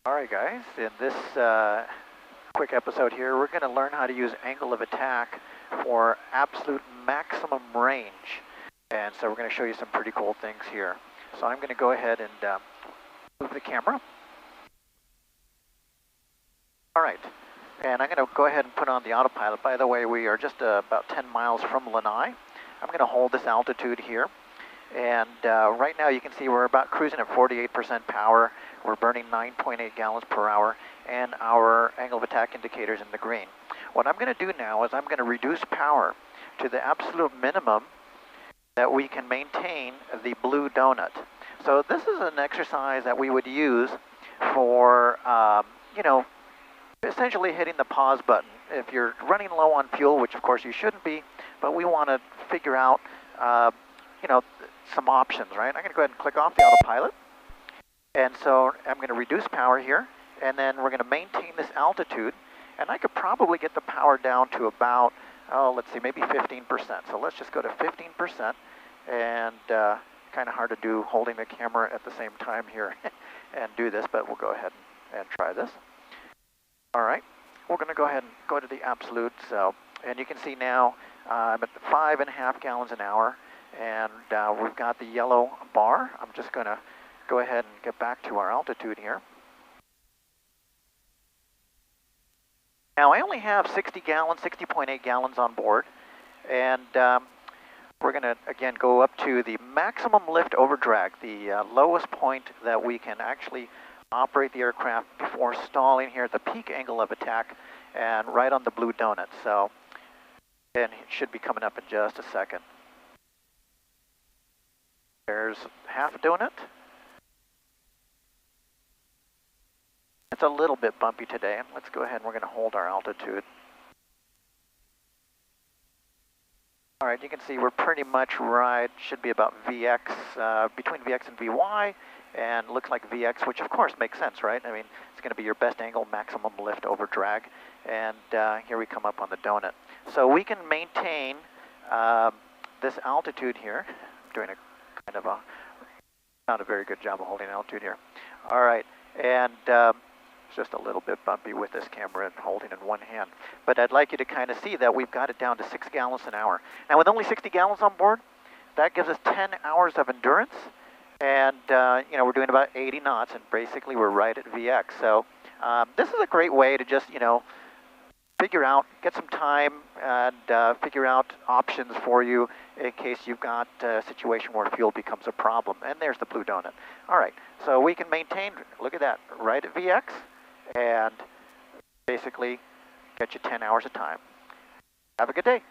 Alright guys, in this quick episode here, we're going to learn how to use angle of attack for absolute maximum range. And so we're going to show you some pretty cool things here. So I'm going to go ahead and move the camera. Alright, and I'm going to go ahead and put on the autopilot. By the way, we are just about 10 miles from Lanai. I'm going to hold this altitude here. And right now you can see we're about cruising at 48% power. We're burning 9.8 gallons per hour, and our angle of attack indicator's in the green. What I'm going to do now is I'm going to reduce power to the absolute minimum that we can maintain the blue donut. So this is an exercise that we would use for, essentially hitting the pause button. If you're running low on fuel, which of course you shouldn't be, but we want to figure out, some options, right? I'm going to go ahead and click off the autopilot. And so I'm going to reduce power here, and then we're going to maintain this altitude, and I could probably get the power down to about, let's see, maybe 15%. So let's just go to 15%, and kind of hard to do holding the camera at the same time here and do this, but we'll go ahead and try this. All right, we're going to go ahead and go to the absolute. So, and you can see now I'm at 5.5 gallons an hour, and we've got the yellow bar. I'm just going to go ahead and get back to our altitude here. Now I only have 60.8 gallons on board, and we're going to again go up to the maximum lift over drag, the lowest point that we can actually operate the aircraft before stalling here at the peak angle of attack, and right on the blue donut. So, and it should be coming up in just a second. There's half a donut. It's a little bit bumpy today. Let's go ahead and we're going to hold our altitude. All right, you can see we're pretty much right, should be about VX, between VX and VY, and looks like VX, which of course makes sense, right? I mean, it's going to be your best angle, maximum lift over drag, and here we come up on the donut. So we can maintain this altitude here. I'm doing a kind of not a very good job of holding altitude here. All right, and it's just a little bit bumpy with this camera and holding in one hand. But I'd like you to kind of see that we've got it down to 6 gallons an hour. Now with only 60 gallons on board, that gives us 10 hours of endurance, and we're doing about 80 knots, and basically we're right at VX. So this is a great way to just figure out, get some time, and figure out options for you in case you've got a situation where fuel becomes a problem. And there's the blue donut. All right, so we can maintain, look at that, right at VX, and basically get you 10 hours of time. Have a good day.